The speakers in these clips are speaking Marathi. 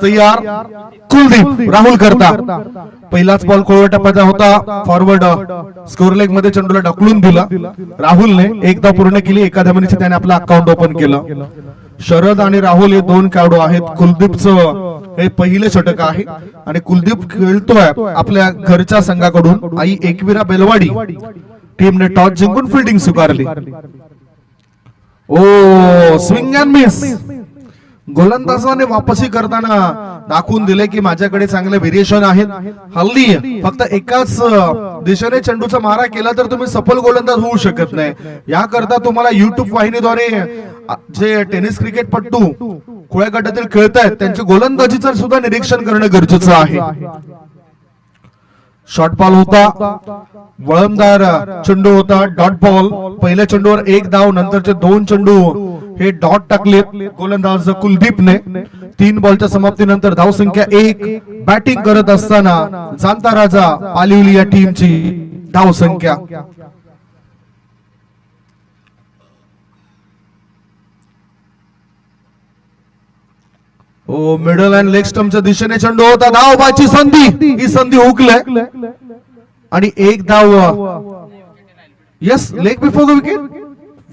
तैयार कुलदीप राहुल करता पहिलाच बॉल कोळवा टप्प्याचा होता फॉरवर्ड स्कोर लेग मध्ये चेंडूला ढकलून दिला राहुलने एकदा पूर्ण केली एका धावेने त्याने आपलं अकाउंट ओपन केलं शरद आणि राहुल हे दोन खेळाडू आहेत कुलदीपचं हे पहिले षटक आहे आणि कुलदीप खेळतोय आपल्या घरच्या संघाकडून आई एकविरा बेलवाडी टीमने टॉस जिंकून फिल्डिंग स्वीकारली ओ स्विंग अँड मिस गोलंदाजाने वापसी करताना दाखवून दिले की माझ्याकडे चांगले व्हेरिएशन आहेत हल्ली फक्त एकाच दिशेने चेंडूचा मारा केला तर तुम्ही सफल गोलंदाज होऊ शकत नाही याकरता तुम्हाला युट्यूब वाहिनीद्वारे जे टेनिस क्रिकेटपटू खुल्या गटातील खेळतायत त्यांचे गोलंदाजीचं सुद्धा निरीक्षण करणं गरजेचं आहे शॉर्ट बॉल होता वळणदार चेंडू होता डॉट बॉल पहिल्या चेंडूवर एक धाव नंतरचे दोन चेंडू हे डॉट टाकले गोलंदाज कुलदीपने 3 बॉलच्या समाप्तीनंतर धाव संख्या 1 बॅटिंग करत असताना जाणता राजा पालिवली या टीमची धाव संख्या ओ मिडल अँड लेग स्टंपच्या दिशेने चेंडू होता धावबाची संधी ही संधी हुकले आणि एक धाव yes leg before the wicket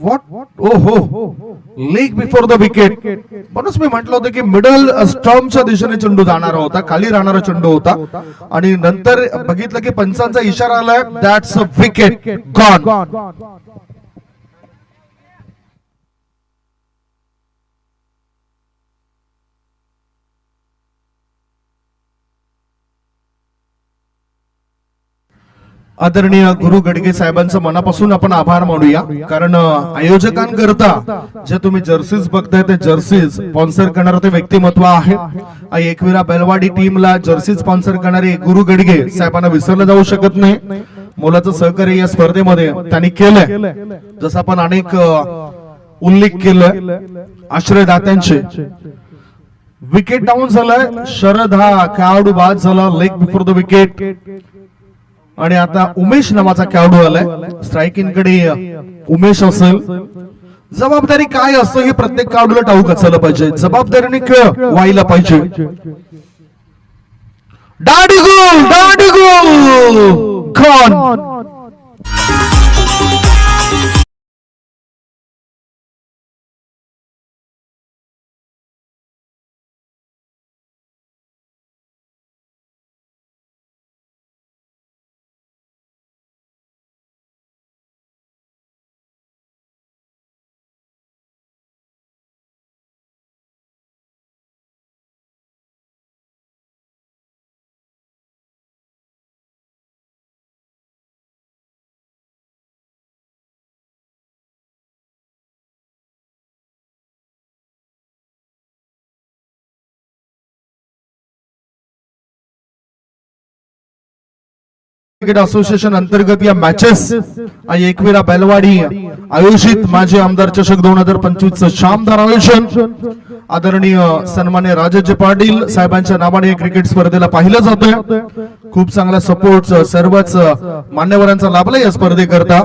what ओ हो लेग बिफोर द विकेट म्हणूनच मी म्हटलं होतं की मिडल स्टंपच्या दिशेने चेंडू जाणार होता खाली राहणारा चेंडू होता आणि नंतर बघितलं की पंचांचा इशारा आलाय दॅट्स अ विकेट गॉन आदरणीय गुरु गडगे साहेबांचं मनापासून आपण आभार मानूया कारण आयोजकांकरता जे तुम्ही जर्सीज बघताय ते जर्सीज स्पॉन्सर करणारे ते व्यक्तिमत्व आहे एकविरा बेलवाडी टीमला जर्सी स्पॉन्सर करणारे गुरु गडगे साहेबांना विसरलं जाऊ शकत नाही मोलाचं सहकार्य या स्पर्धेमध्ये त्यांनी केलंय जसं आपण अनेक उल्लेख केलाय आश्रयदात्यांचे विकेट डाऊन झालाय शरद हा खेळाडू बाद झाला लेग बिफोर द विकेट आणि आता उमेश नावाचा खेळाडू आलाय स्ट्रायकिंग कडे उमेश असेल जबाबदारी काय असतं हे प्रत्येक खेळाडूला ठाऊक असायला पाहिजे जबाबदारीने खेळ व्हायला पाहिजे दांडी गोल गॉन क्रिकेट असोसिएशन अंतर्गत या मॅचेस एकविरा बेलवाडी आयोजित माजी आमदार चषक 2025 शानदार आयोजन आदरणीय सन्मान्य राजाजी पाटील साहेबांच्या नावाने क्रिकेट स्पर्धेला पाहिलं जातोय खूप चांगला सपोर्ट सर्वच मान्यवरांचा लाभला या स्पर्धेकरता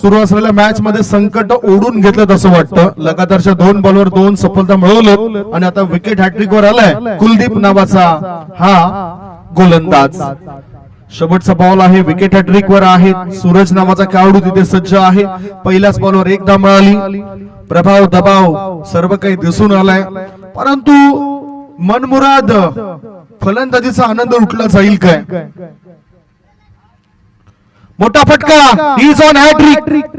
सुरू असलेल्या मॅच मध्ये संकट ओढून घेतलं असं वाटतं लगातारच्या 2 बॉलवर 2 सफलता मिळवलं आणि आता विकेट हॅट्रिक वर आलाय कुलदीप नावाचा हा गोलंदाज शेवटचा बॉल आहे विकेट हॅट्रिक वर आहे सूरज नावाचा खेळाडू तिथे सज्ज आहे पहिल्याच बॉलवर एक धाव मिळाली प्रभाव दबाव सर्व काही दिसून आलाय परंतु मनमुराद फलंदाजीचा आनंद उठला जाईल काय मोठा फटका इज ऑन हॅट्रिक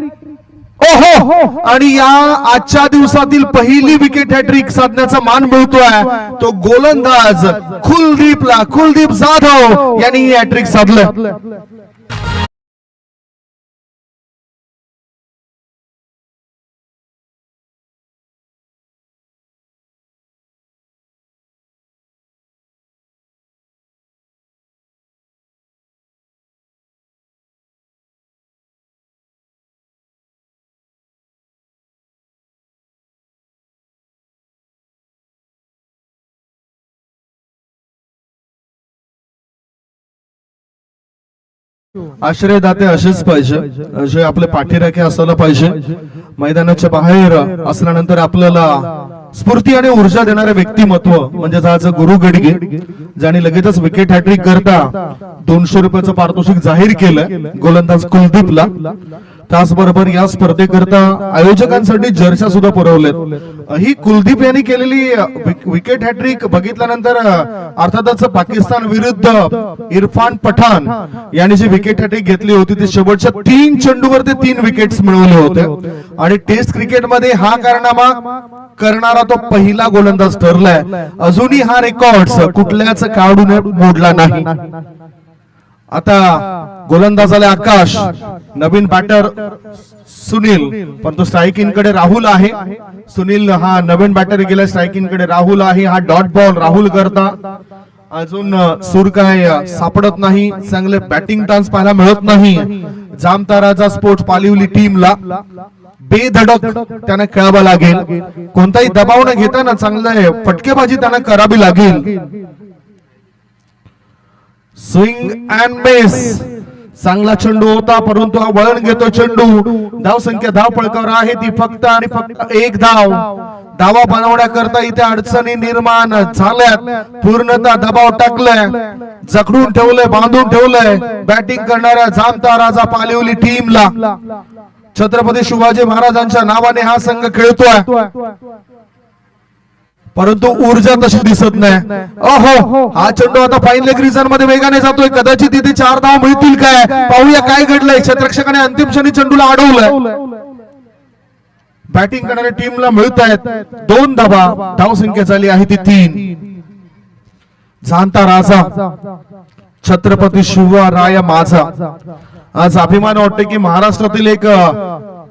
ओहो आणि या आजच्या दिवसातील पहिली विकेट हॅट्रिक साधण्याचा मान मिळतोय तो गोलंदाज कुलदीप जाधव यांनी हॅट्रिक साधलं आश्रयदाते असेच पाहिजे, असे आपले पाठीराखे असायला पाहिजे. मैदानाच्या बाहेर असल्यानंतर आपल्याला स्फूर्ती आणि ऊर्जा देणारे व्यक्तिमत्व म्हणजे आज गुरु गडगे, ज्याने लगेचच विकेट हॅट्रिक करता 200 रुपयाचं पारितोषिक जाहीर केलं गोलंदाज कुलदीपला. त्याचबरोबर या स्पर्धेकरता आयोजकांसाठी जर्सी सुद्धा पुरवलेत. ही कुलदीप यांनी केलेली विकेट हॅट्रिक बघितल्यानंतर अर्थातच पाकिस्तान विरुद्ध इरफान पठाण यांनी जी विकेट हॅट्रिक घेतली होती ती शेवटच्या 3 चेंडूवर ते 3 विकेट्स मिळवले होते आणि टेस्ट क्रिकेटमध्ये हा कारनामा करणारा तो पहिला गोलंदाज ठरलाय. अजूनही हा रेकॉर्ड कुठल्याच खेळाडूने मोडला नाही. आता गोलंदाजाला आकाश, नवीन बॅटर सुनील, परंतु स्ट्रायकिंग कडे राहुल आहे. सुनील हा नवीन बॅटर गेला, स्ट्रायकिंग कडे राहुल आहे. हा डॉट बॉल राहुल करता. अजून सूर काय सापडत नाही, चांगले बॅटिंग टान्स पाहायला मिळत नाही. जामताराजा स्पोर्ट्स पालिवली टीमला बेधडक त्यांना खेळावं लागेल. कोणताही दबाव न घेताना चांगले फटकेबाजी त्यांना करावी लागेल. स्विंग अँड मिस, चांगला चेंडू होता परंतु हा वळण घेतो चेंडू. धाव संख्या धावपळकावर आहे ती फक्त आणि फक्त 1 धाव. धावा बनवण्याकरता इथे अडचणी निर्माण झाल्यात. पूर्णतः दबाव टाकलाय, जखडून ठेवलंय, बांधून ठेवलंय बॅटिंग करणाऱ्या जामता राजा पालिवली टीमला. छत्रपती शिवाजी महाराजांच्या नावाने हा संघ खेळतोय परंतु ऊर्जा तशी दिसत नाही. अहो, हा चेंडू आता फाईन लेग रिजन मध्ये वेगाने जातोय. कदाचित इथे 4 धाव मिळतील काय, पाहूया काय घडलंय. क्षेत्ररक्षकाने अंतिम क्षणी चेंडूला अडवलंय. बॅटिंग करणाऱ्या टीमला मिळत आहेत 2 धावा. धाव संख्या झाली आहे ती 3. जाणता राजा छत्रपती शिवराय माझा. आज अभिमान वाटते की महाराष्ट्रातील एक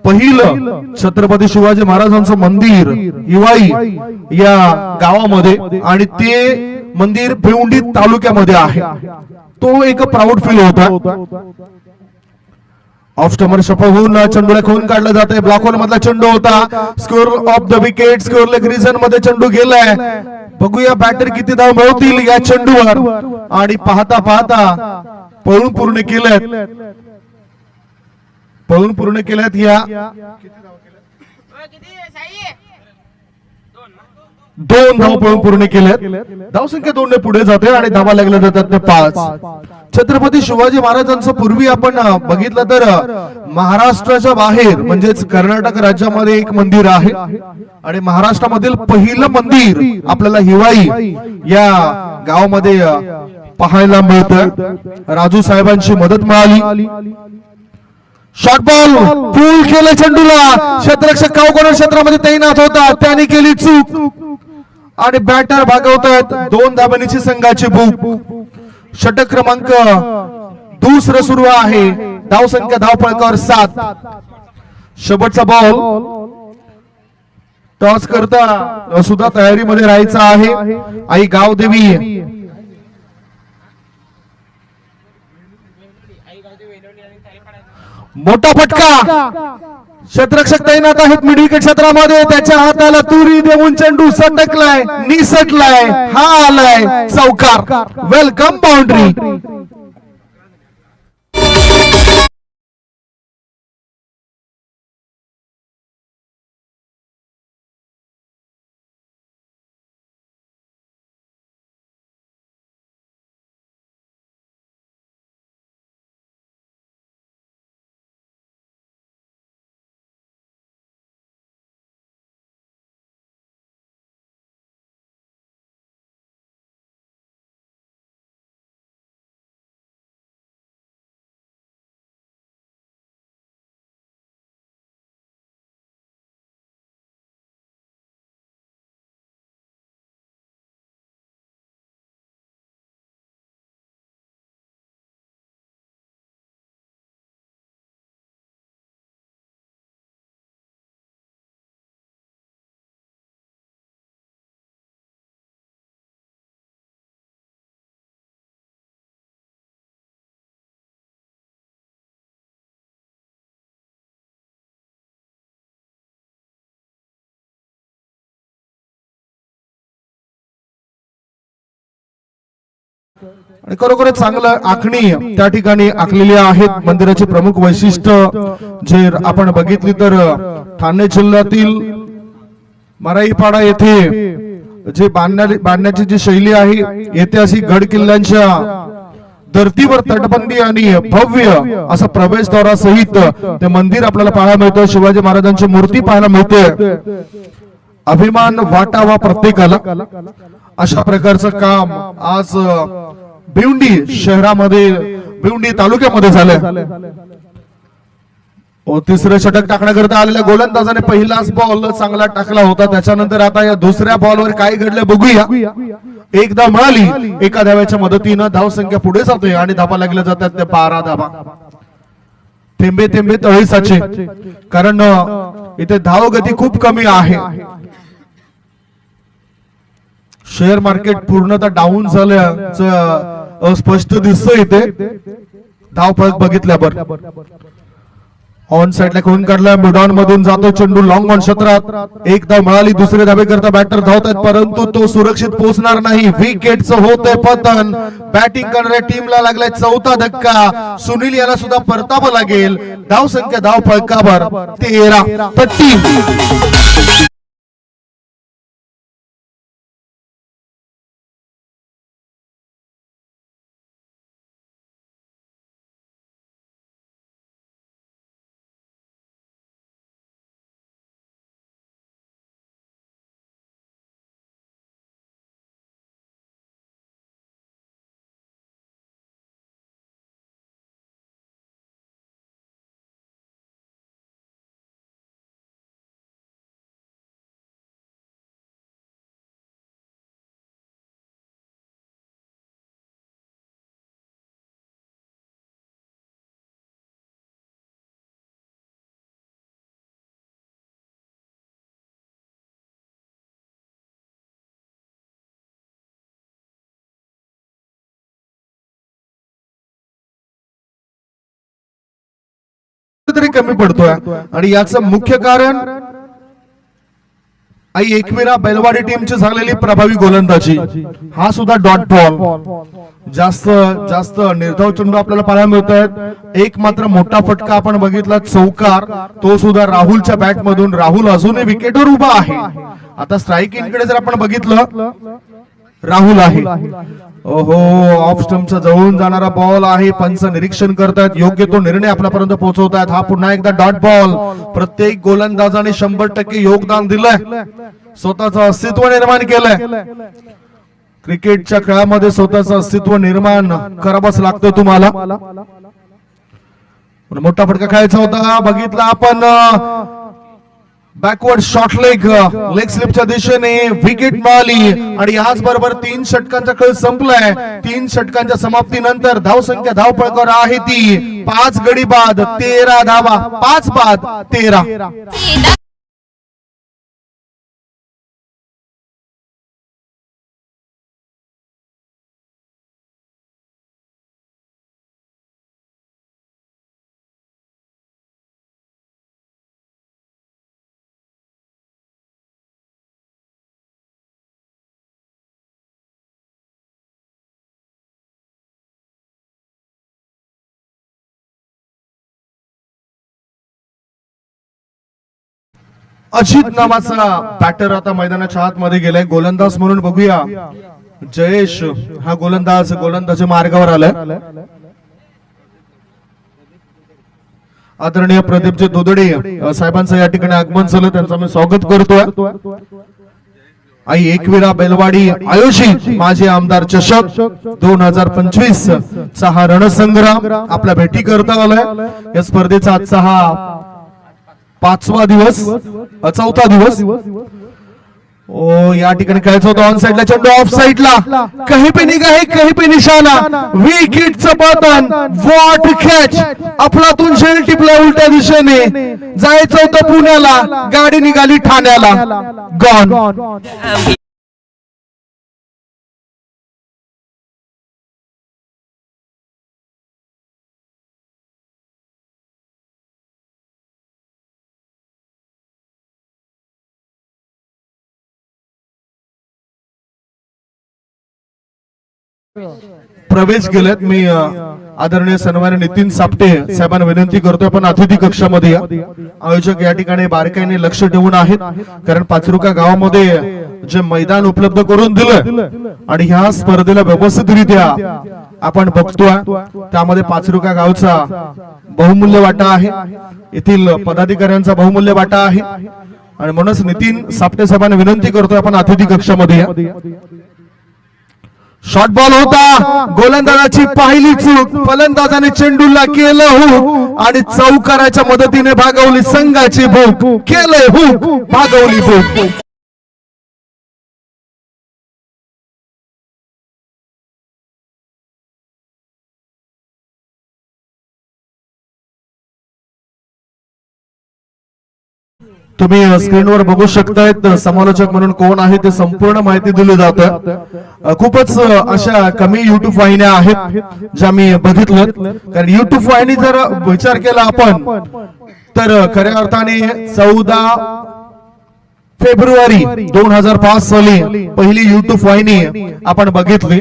पहिलं छत्रपती शिवाजी महाराजांचं मंदिर हिवाळी या गावामध्ये आणि ते मंदिर भिवंडी तालुक्यामध्ये आहे. तो एक प्राऊड फील होता. ऑफ स्टंपर सफल होऊन चेंडूला खोन काढला जाते. ब्लॉक होल मधला चेंडू होता. Square of the wicket, square leg region मध्ये चेंडू गेलाय. बघूया बॅटर किती धाव मिळवतील या चेंडूवर. आणि पाहता पाहता पळून पूर्ण केल्यात या 2 धाव पळून पूर्ण केल्यात. धाव संख्या 2 ने पुढे जाते आणि धावा लागल्या जातात ते 5. छत्रपती शिवाजी महाराजांचं पूर्वी आपण बघितलं तर महाराष्ट्राच्या बाहेर म्हणजेच कर्नाटक राज्यामध्ये एक मंदिर आहे आणि महाराष्ट्रामधील पहिलं मंदिर आपल्याला हिवाळी या गावामध्ये पाहायला मिळतं. राजू साहेबांची मदत मिळाली. शॉर्ट बॉल पूल केलं चेंडूला. क्षेत्ररक्षक कावकोण क्षेत्रामध्ये तैनात होता, त्याने केली चूक आणि बॅटर भागवतायत 2 धाबांची संघाची बुक. षटक क्रमांक दुसरं सुरू आहे. धाव संख्या धावपळकावर 7. शेवटचा बॉल टॉस करता सुद्धा तयारीमध्ये राहायचं आहे. आई गावदेवी मोठा फटका. क्षेत्ररक्षक तैनात आहेत मिड विकेट क्षेत्रामध्ये. त्याच्या हाताला तुरी देऊन चेंडू सटकलाय, निसटलाय. हा आलाय चौकार. Welcome boundary. आणि खरोखरच चांगलं आखणी त्या ठिकाणी आखलेली आहेत. मंदिराची प्रमुख वैशिष्ट्य जे आपण बघितली तर ठाणे जिल्ह्यातील मराईपाडा येथे जे बांधण्याची जी शैली आहे, ऐतिहासिक गड किल्ल्यांच्या धर्तीवर तटबंदी आणि भव्य असा प्रवेशद्वारा सहित ते मंदिर आपल्याला पाहायला मिळतं. शिवाजी महाराजांची मूर्ती पाहायला मिळते. अभिमान वाटावा प्रत्येकाला, अशा प्रकारचं काम आज भिवंडी शहरामध्ये, भिवंडी तालुक्यामध्ये झालंय. तिसरं षटक टाकण्याकरता आलेल्या गोलंदाजाने पहिलाच बॉल चांगला टाकला होता. त्याच्यानंतर आता या दुसऱ्या बॉलवर काय घडलं बघूया. एकदा मिळाली, एका धाव्याच्या मदतीनं धावसंख्या पुढे जाते आणि धाबा लागल्या जातात ते 12 धाबा. थेंबे थेंबे तळे साचे, कारण इथे धावगती खूप कमी आहे. शेअर मार्केट पूर्णतः डाऊन झाल्याचं स्पष्ट दिसतं इथे धाव फरक बघितल्यावर. ऑन साइडला कोण काढला, मिडॉन मधून जातो चेंडू लॉंग ऑन क्षेत्रात. एक धाव मिळाली, दुसरे धाबे करता बॅटर धावतात, परंतु तो सुरक्षित पोहोचणार नाही. विकेटचं होतंय पतन. बॅटिंग करणाऱ्या टीमला लागलाय चौथा धक्का. सुनील याला सुद्धा परतावं लागेल. धाव संख्या धाव फलकावर 13 पट्टी. तरी कमी पडतोय आणि याचं मुख्य कारण आई एकविरा बैलवाडी टीमची झालेली प्रभावी गोलंदाजी. हा सुद्धा डॉट बॉल, जास्त निर्धाव चेंडू आपल्याला पाहायला मिळत आहेत. एक मात्र मोठा फटका आपण बघितला चौकार, तो सुद्धा राहुलच्या बॅट मधून. राहुल अजूनही विकेटवर उभा आहे. आता स्ट्राईक इनकडे जर आपण बघितलं, राहुल आहे. ओहो, ऑफ स्टंपच्या जवळून जाणारा बॉल आहे. पंच निरीक्षण करतायत, योग्य तो निर्णय आपल्यापर्यंत पोहोचवतायत. हा पुन्हा एकदा डॉट बॉल. प्रत्येक गोलंदाजाने 100% योगदान दिलंय, स्वतःचं अस्तित्व निर्माण केलंय. क्रिकेटच्या खेळामध्ये स्वतःचं अस्तित्व निर्माण करावंच लागतं तुम्हाला. मोठा फटका खेळायचा होता, बघितला आपण. बॅकवर्ड शॉर्ट लेग स्लिपच्या दिशेने विकेट मिळाली आणि याच बरोबर 3 षटकांचा खेळ संपलाय. 3 षटकांच्या समाप्तीनंतर धावसंख्या धावपळकावर आहे ती 5 गडी बाद 13 धावा. 5 बाद 13. अजित नावाचा बॅटर आता मैदानाच्या आतमध्ये गेलाय. गोलंदाज म्हणून बघूया जयेश हा गोलंदाज मार्गावर आलाय. आदरणीय प्रदीपजी दुधडे साहेबांचं या ठिकाणी आगमन झालं, त्यांचं मी स्वागत करतोय. आई एकविरा बैलवाडी आयोजित माजी आमदार चषक 2025 चा हा रणसंग्राम आपल्या भेटी करता आलाय. या स्पर्धेचा आजचा हा 5वा दिवस, 4था दिवस. ओ, या ठिकाणी खेळायचं होतं. ऑन साइडला चेंडू, ऑफ साइडला कहीं पे निगाह है कहीं पे निशाणा. विकेटचं पतन. What catch. अफलातून शेल टिपला उलट्या दिशेने. जायचं होतं पुण्याला, गाडी निघाली ठाण्याला. गॉन. प्रवेश केलेत. मी आदरणीय सन्मान्य नितीन सापटे साहेबांना विनंती करतोय आपण अतिथी कक्षामध्ये या. आयोजक या ठिकाणी बारकाईने लक्ष ठेवून आहेत, कारण पाचरुका गावामध्ये जे मैदान उपलब्ध करून दिलं आणि ह्या स्पर्धेला व्यवस्थितरित्या आपण बघतोय, त्यामध्ये पाचरुका गावचा बहुमूल्य वाटा आहे, येथील पदाधिकाऱ्यांचा बहुमूल्य वाटा आहे. आणि म्हणूनच नितीन सापटे साहेबांना विनंती करतोय आपण अतिथी कक्षामध्ये या. शॉर्ट बॉल होता, गोलंदाजाची पहिली चूक, फलंदाजाने चेंडूला केलं हुक आणि चौकाराच्या मदतीने भागवली संघाची भूक, केलंय हुक, भागवली भूक. तुम्ही स्क्रीनवर बघू शकतायत समालोचक म्हणून कोण आहे ते संपूर्ण माहिती दिली जाते. खूपच अशा कमी युट्यूब वाहिन्या आहेत ज्या मी बघितल्या, कारण युट्यूब वाहिनी जर विचार केला आपण तर खऱ्या अर्थाने 14 फेब्रुवारी 2005 साली पहिली युट्यूब वाहिनी आपण बघितली.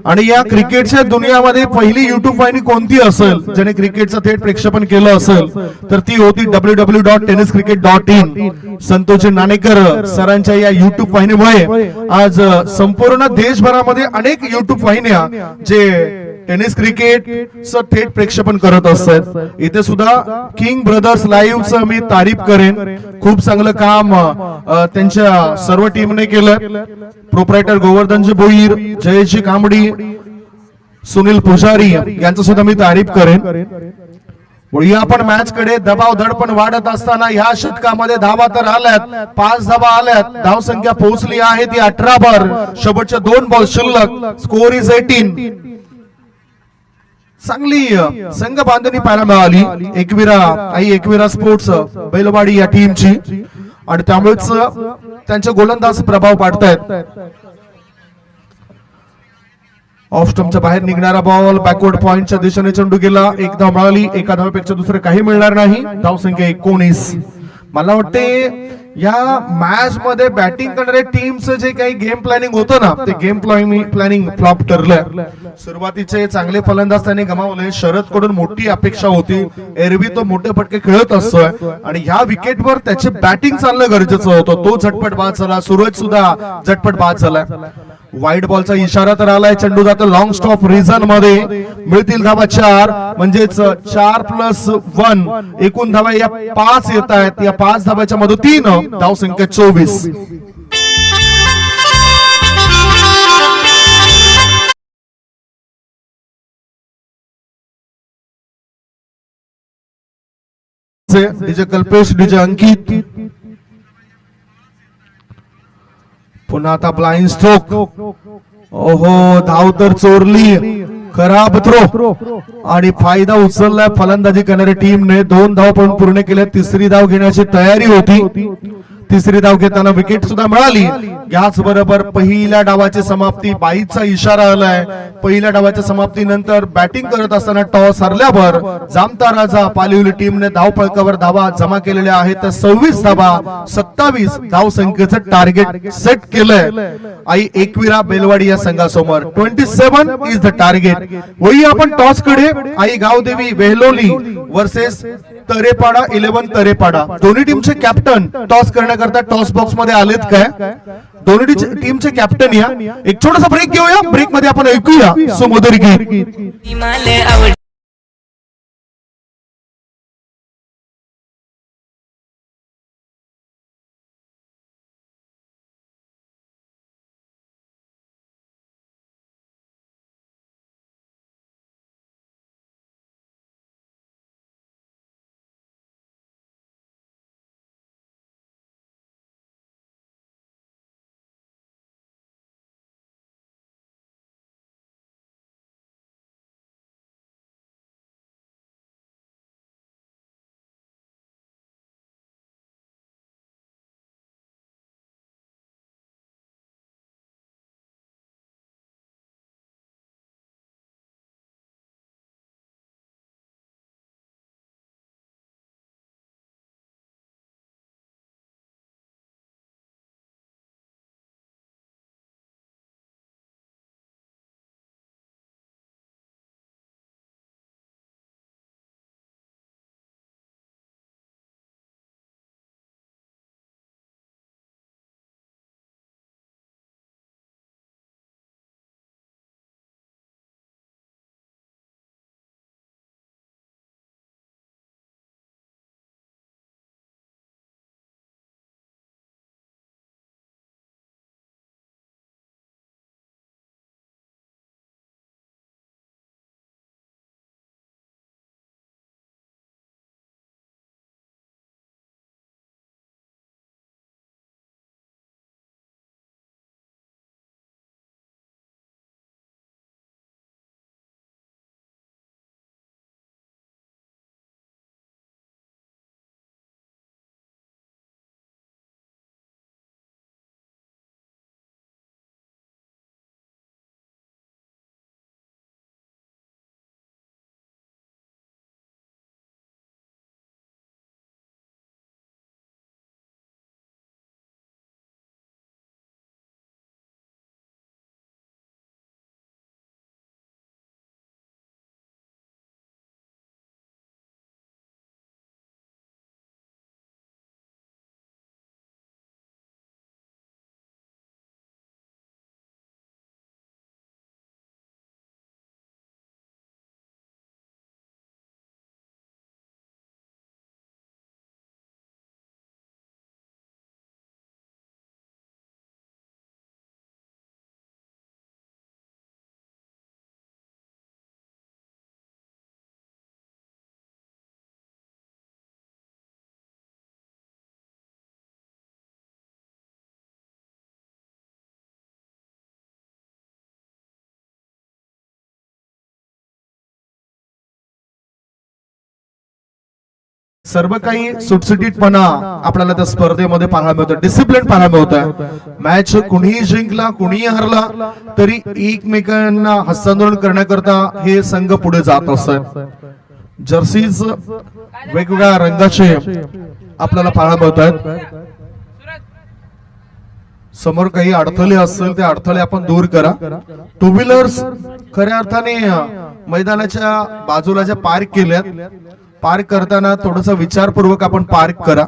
आणि या क्रिकेटच्या दुनियामध्ये पहिली युट्यूब वाहिनी कोणती असेल ज्याने क्रिकेटचं थेट प्रक्षेपण केलं असेल तर ती होती www.tenniscricket.in. संतोषजी नाणेकर सरांच्या या युट्यूब वाहिनीमुळे आज संपूर्ण देशभरामध्ये अनेक युट्यूब वाहिन्या जे टेनिस क्रिकेट थेट प्रक्षेपण करत असतात. इथे सुद्धा किंग ब्रदर्स लाईव्हचं मी तारीफ करेन, खूप चांगलं काम त्यांच्या सर्व टीमने केलं. प्रोप्रायटर गोवर्धनजी भोईर, जयजी कांबडी, सुनील पुजारी यांचं सुद्धा मी तारीफ करेन. वळूया आपण मॅच कडे. दबाव दडपण वाढत असताना ह्या षटकामध्ये धावा तर आल्यात, 5 धावा आल्यात, धाव संख्या पोहोचली आहे ती 18 वर. शेवटच्या 2 बॉल शिल्लक, स्कोर इज 18. चांगली संघ बांधणी पाहायला मिळाली एकविरा स्पोर्ट्स बैलवाडी या टीमची, आणि त्यामुळेच त्यांचे गोलंदाज प्रभाव पाडतायत. ऑफ स्टंपच्या बाहेर निघणारा बॉल बॅकवर्ड पॉइंटच्या दिशेने चेंडू गेला. एक धाव मिळाली, एका धावेपेक्षा दुसरं काही मिळणार नाही. धाव संख्या 19. मला वाटते या मॅच मध्ये बॅटिंग करणाऱ्या टीमचं जे काही गेम प्लॅनिंग होतं ना, ते गेम प्लॅनिंग फ्लॉप ठरलंय. सुरुवातीचे चांगले फलंदाज त्यांनी गमावले. शरद कडून मोठी अपेक्षा होती, एरवी तो मोठे फटके खेळत असतोय आणि ह्या विकेटवर त्याची बॅटिंग चालणं गरजेचं होतं. तो झटपट बाद झाला, सूरज सुद्धा झटपट बाद झाला. वाईट बॉलचा इशारा तर आलाय, चेंडू जातो लॉंग स्टॉप रिझन मध्ये. मिळतील धावा 4, म्हणजेच 4+1 एकूण धावा या 5 येत आहेत. या 5 धाव्याच्या मदतीनं धाव संख्या 24. डीजे कल्पेश, डीजे अंकित. पुन्हा आता ब्लाइंड स्ट्रोक. ओहो, धाव तर चोरली, खराब थ्रो आणि फायदा उचललाय फलंदाजी करणाऱ्या टीमने. 2 धाव पण पूर्ण केल्या, तिसरी धाव घेण्याची तयारी होती. तिसरी धाव घेताना विकेट सुद्धा मिळाली. याच बरोबर पहिल्या डावाची समाप्ती, 22चा इशारा आलाय. पहिल्या डावाच्या समाप्तीनंतर बॅटिंग करत असताना टॉस हरल्यावर जामता राजा पालिवली टीमने धाव फलकावर धावा जमा केलेल्या आहेत. 26 धावा, 27 धाव संख्येचं टार्गेट सेट केलंय आई एकविरा बेलवाडी या संघासमोर. 27 इज द टार्गेट. वही आपण टॉस कडे. आई गावदेवी वेहलोली वर्सेस तरेपाडा 11 तरेपाडा. दोन्ही टीमचे कॅप्टन टॉस करण्याकरता टॉस बॉक्स मध्ये आलेत काय? दोन्ही टीमचे कॅप्टन या. एक छोटासा ब्रेक घेऊया, ब्रेक मध्ये आपण ऐकूया सुमधुर गीत. सर्व काही सुटसुटीतपणा आपल्याला त्या स्पर्धेमध्ये पाहायला मिळतं, डिसिप्लिन पाहायला मिळतं. मॅच कुणीही जिंकला कुणीही हरला तरी एकमेकांना हस्तांदोलन करण्याकरता हे संघ पुढे जात असतात. जर्सीज वेगवेगळ्या रंगाचे आपल्याला पाहायला मिळतात. समोर काही अडथळे असतील ते अडथळे आपण दूर करा. टू व्हीलर्स खऱ्या अर्थाने मैदानाच्या बाजूला ज्या पार्क केल्यात, पार्क करताना थोडस विचारपूर्वक आपण पार्क करा.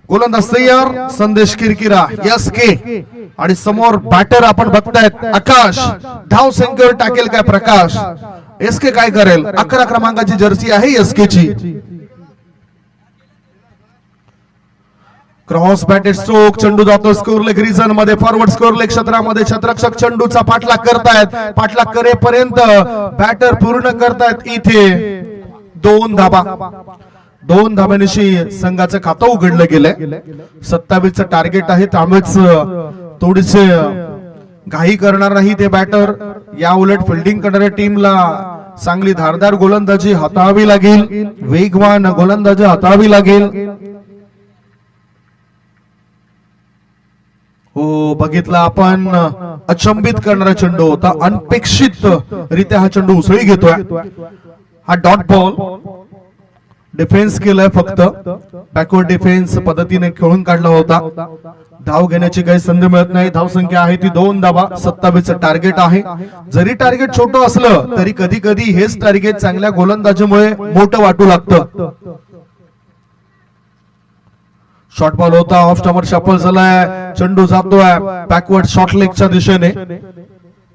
गोलंदाज तयार, संदेश किरकिरा यस के, आणि समोर बॅटर आपण बघतायत आकाश. धाव संख्येवर टाकेल काय प्रकाश? एस के काय करेल? 11 क्रमांकाची जर्सी आहे एस के ची. क्रॉस बॅटेड स्ट्रोक, चेंडू जातो स्कोर लेग रिजन मध्ये, फॉरवर्ड स्कोर लेग क्षेत्रामध्ये. क्षेत्ररक्षक चेंडूचा पाठलाग करतायत, पाठलाग करेपर्यंत बॅटर पूर्ण करतायत. इथे 2 धाबा, 2 धाब्यानिशी संघाचं खातं उघडलं गेलंय. 27चं टार्गेट आहे, त्यामुळेच थोडीसे घाई करणार नाही ते बॅटर. या उलट फिल्डिंग करणाऱ्या टीमला चांगली धारदार गोलंदाजी हाताळावी लागेल, वेगवान गोलंदाजी हाताळावी लागेल. हो, बघितला आपण, अचंबित करणारा चेंडू होता. अनपेक्षित रित्या हा चेंडू उसळी घेतोय. हा डॉट बॉल, डिफेन्स केलाय, फक्त बॅकवर्ड डिफेन्स पद्धतीने खेळून काढला होता. धाव घेण्याची काही संधी मिळत नाही. धाव संख्या आहे ती 2 धावा. 27चं टार्गेट आहे. जरी टार्गेट छोटं असलं तरी कधी कधी हेच टार्गेट चांगल्या गोलंदाजीमुळे मोठं वाटू लागतं. शॉर्ट बॉल होता, ऑफ स्टॉपर शफल झालाय, चेंडू जातोय बॅकवर्ड शॉर्ट लेगच्या दिशेने.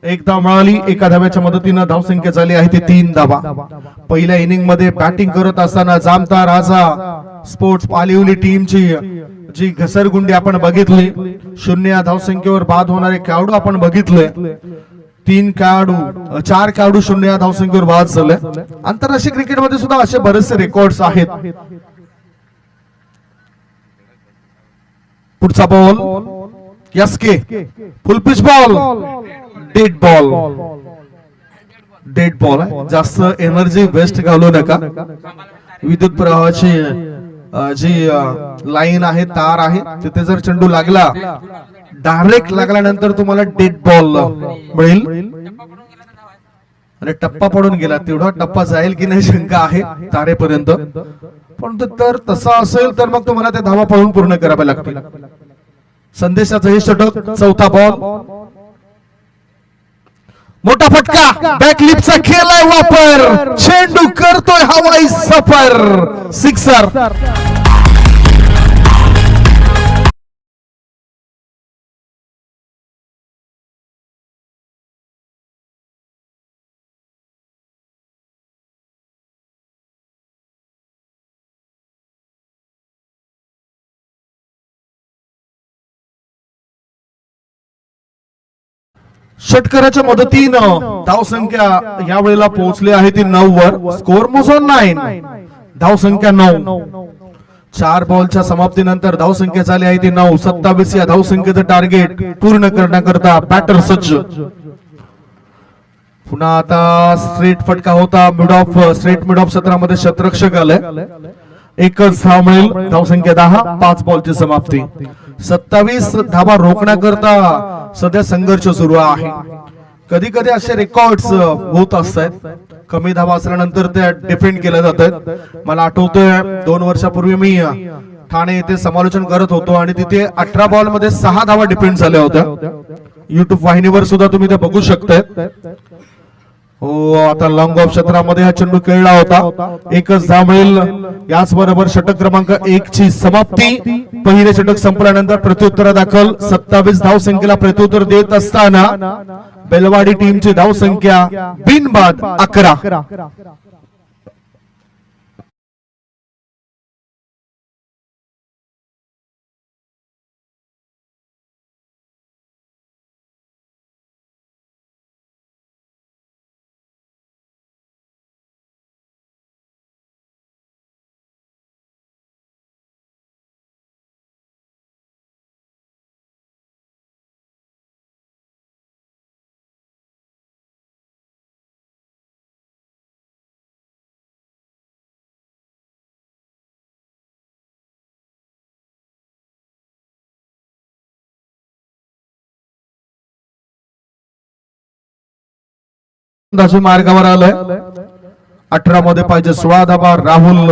1 धाव मिळाली, 1 धाव्याच्या मदतीनं धाव संख्या झाली आहे ती 3 धावा. पहिल्या इनिंग मध्ये बॅटिंग करत असताना जामता राजा स्पोर्ट्स पालिवली टीमची जी घसरगुंडी आपण बघितली, 0 या धाव संख्येवर बाद होणारे खेळाडू आपण बघितले. 4 खेळाडू 0 या धाव संख्येवर बाद झाले. आंतरराष्ट्रीय क्रिकेटमध्ये सुद्धा असे बरेचसे रेकॉर्ड्स आहेत. पुढचा बॉल यस के, full pitch ball, dead ball. Dead ball आहे, जास्त एनर्जी वेस्ट घालू नका. विद्युत प्रवाहाची जी लाईन आहे, तार आहे, तिथे जर चेंडू लागला, डायरेक्ट लागल्यानंतर तुम्हाला डेड बॉल मिळेल. आणि टप्पा पडून गेला, तेवढा टप्पा जाईल की नाही शंका आहे तारेपर्यंत. पण तर तसा असेल तर मग तुम्हाला त्या धावा पळून पूर्ण कराव्या लागतील. संदेशाचं हे षटक, 4था बॉल, मोठा फटका, बॅकलिपचा केलाय वापर, चेंडू करतोय हवाई सफर, सिक्सर. षटकाराच्या मदतीनं धाव संख्या या वेळेला पोहोचली आहे ती 9 वर. स्कोर मोजून 9, धाव संख्या 9. 4 बॉलच्या समाप्तीनंतर धाव संख्या झाली आहे ती 9. 27 या धाव संख्येचं टार्गेट पूर्ण करण्याकरता बॅटर सज्ज. पुन्हा आता स्ट्रेट फटका होता, mid of straight mid of क्षेत्रामध्ये क्षेत्ररक्षक आलंय. 1च धाव मिळेल, धाव संख्या 10. 5 बॉलची समाप्ती. 27 धावा रोखण्याकरता सध्या संघर्ष सुरू आहे. कधी कधी असे रेकॉर्ड्स होत असतात, कमी धावा असल्यानंतर ते डिफेंड केल्या जातात. मला आठवतंय 2 वर्षापूर्वी मी ठाणे येथे समालोचन करत होतो आणि तिथे 18 बॉल मध्ये 6 धावा डिफेंड झाल्या होत्या. युट्यूब वाहिनीवर सुद्धा तुम्ही ते बघू शकताय. हो, आता लॉंग ऑफ क्षेत्रामध्ये हा चेंडू खेळला होता. 1च धाव मिळेल. याच बरोबर षटक क्रमांक 1 ची समाप्ती. पहिले षटक संपल्यानंतर प्रत्युत्तर दाखल 27 धाव संख्येला प्रत्युत्तर देत असताना बेलवाडी टीमची धाव संख्या बिनबाद 11. गोलंदाजी मार्गावर आलाय. 18 मध्ये पाहिजे 16 धाबा. राहुल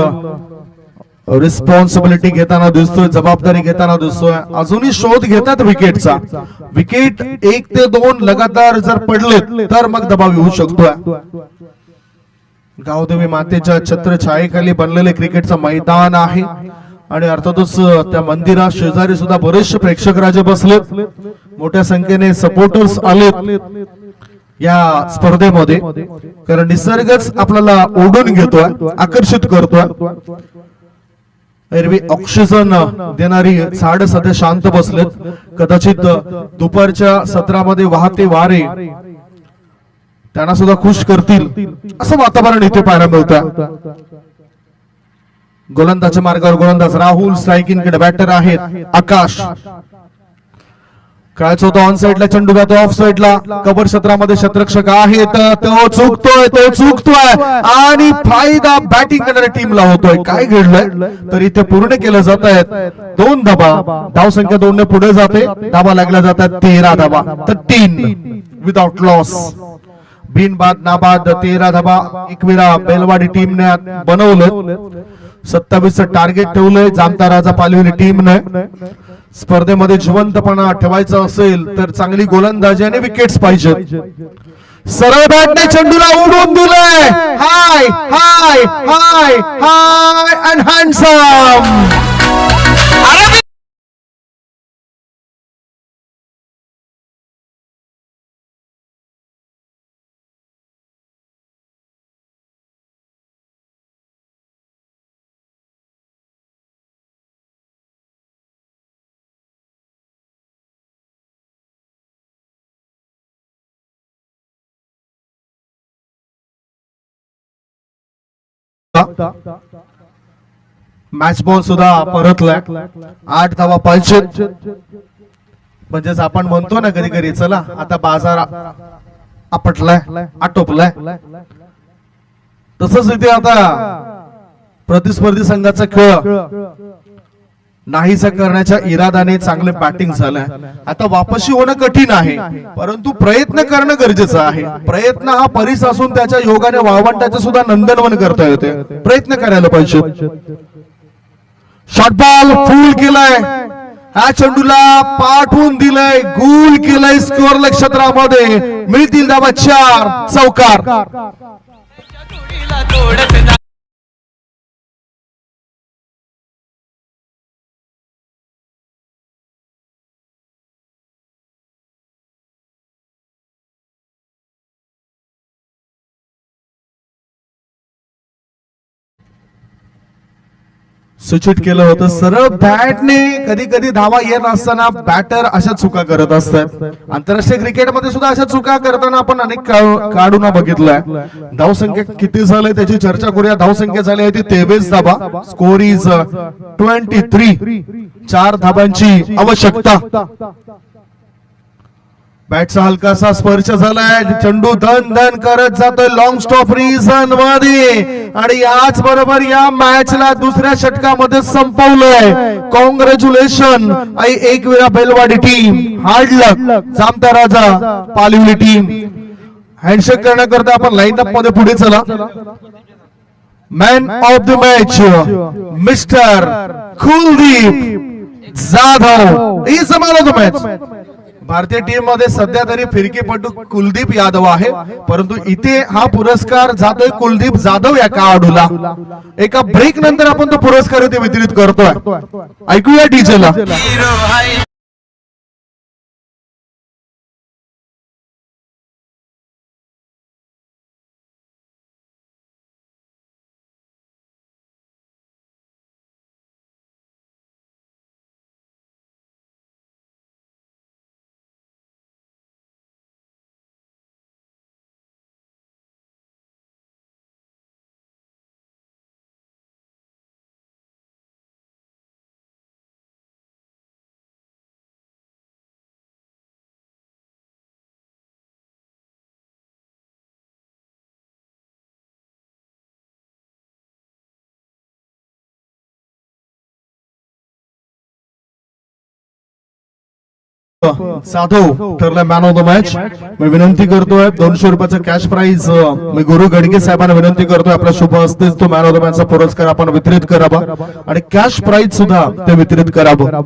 रिस्पॉन्सिबिलिटी घेताना दिसतोय, जबाबदारी घेताना दिसतोय. अजूनही शोध घेतात विकेटचा. विकेट 1 ते 2 लगातार जर पडले तर मग दबाव येऊ शकतोय. गावदेवी मातेच्या छत्रछायेखाली बनलेले क्रिकेटचं मैदान आहे आणि अर्थातच त्या मंदिरा शेजारी सुद्धा बरेचसे प्रेक्षक राजे बसलेत. मोठ्या संख्येने सपोर्टर्स आलेत या स्पर्धेमध्ये, कारण निसर्गच आपल्याला ओढून घेतोय, आकर्षित करतोय. एरवी ऑक्सिजन देणारी झाड सध्या शांत बसलेत. कदाचित दुपारच्या सत्रामध्ये वाहते वारे त्यांना सुद्धा खुश करतील असं वातावरण इथे पाहायला मिळतं. गोलंदाजी मार्गावर गोलंदाज राहुल, स्ट्रायकिंग कडे बॅटर आहेत आकाश. खेळायचा होता ऑन साइडला चेंडू, तो ऑफ साइडला. कव्हर क्षेत्रामध्ये शतरक्षक आहेत, तो चुकतोय आणि फायदा बॅटिंग करणाऱ्या टीमला होतोय. काय घडलंय तर इथे पूर्ण केलं जात आहेत 2 धाबा. धावसंख्या 2 ने पुढे जाते. धाबा लागल्या जातात 13 धाबा. तर 3 विदाउट लॉस. बिनबाद नाबाद 13 धाबा एकविरा बेलवाडी टीमने बनवलं. 27 टार्गेट ठेवलंय जामता राजा पालवली टीमने. स्पर्धेमध्ये जिवंतपणा ठेवायचा असेल तर चांगली गोलंदाजी आणि विकेट्स पाहिजेत. सरळ बॅटने चेंडूला उडवून दिलंय. हाय हाय हाय हाय अँड हँडसम. मॅच बॉल सुद्धा परतलाय. 8 धावा पाहिजेत. म्हणजेच आपण म्हणतो ना कधी कधी चला आता बाजार आपटलाय, आटोपलाय, तसंच इथे आता प्रतिस्पर्धी संघाचा खेळ नाहीसा करण्याच्या इरादाने चांगले बॅटिंग झालंय. आता वापसी होणं कठीण आहे, परंतु प्रयत्न करणं गरजेचं आहे. प्रयत्न हा परीस असून त्याच्या योगाने वाळवंटाचं सुद्धा नंदनवन करता येते. प्रयत्न करायला पाहिजे. शॉर्ट बॉल फुल केलाय. हा चेंडूला पाठवून दिलंय, गुल केलंय. स्कोअर क्षेत्रामध्ये मिळतील धावा 4. चौकार. सूचित केलं होतं सरळ बॅटने कधी कधी धावा येत असताना बॅटर अशा चुका करत असतात. आंतरराष्ट्रीय क्रिकेटमध्ये सुद्धा अशा चुका करताना आपण अनेक काढून बघितलंय. धावसंख्या किती झालंय त्याची चर्चा करूया. धावसंख्या झाली आहे ती 23 धाबा. Score is 23. 4 धाबांची आवश्यकता. बॅटचा हलकासा स्पर्श झालाय. चेंडू धन धन करत जातोय लॉंग स्टॉप रिझन मध्ये आणि याच बरोबर या मॅचला दुसऱ्या षटकामध्ये संपवलंय. Congratulation Ekvira Belwadi team. Hard luck Jamta Raja Palvali team. Handshake करण्याकरता आपण लाईन अप मध्ये पुढे चला. Man of the match mister Kuldeep Jadhav is the man of the match. भारतीय टीम मध्ये सध्या तरी फिरकीपटू कुलदीप यादव आहे, परंतु इथे हा पुरस्कार जातोय कुलदीप जाधव या खेळाडूला. एका ब्रेक नंतर आपण तो पुरस्कार इथे वितरित करतोय. ऐकूया डीजेला. जाधव ठरला मॅन ऑफ द मॅच. मी विनंती करतोय 200 रुपयाचं कॅश प्राइज मी गुरु गडगे साहेबांना विनंती करतोय आपल्या शुभ हस्तेच तो मॅन ऑफ द मॅचचा पुरस्कार आपण वितरित करावा आणि कॅश प्राइज सुद्धा ते वितरित करावं.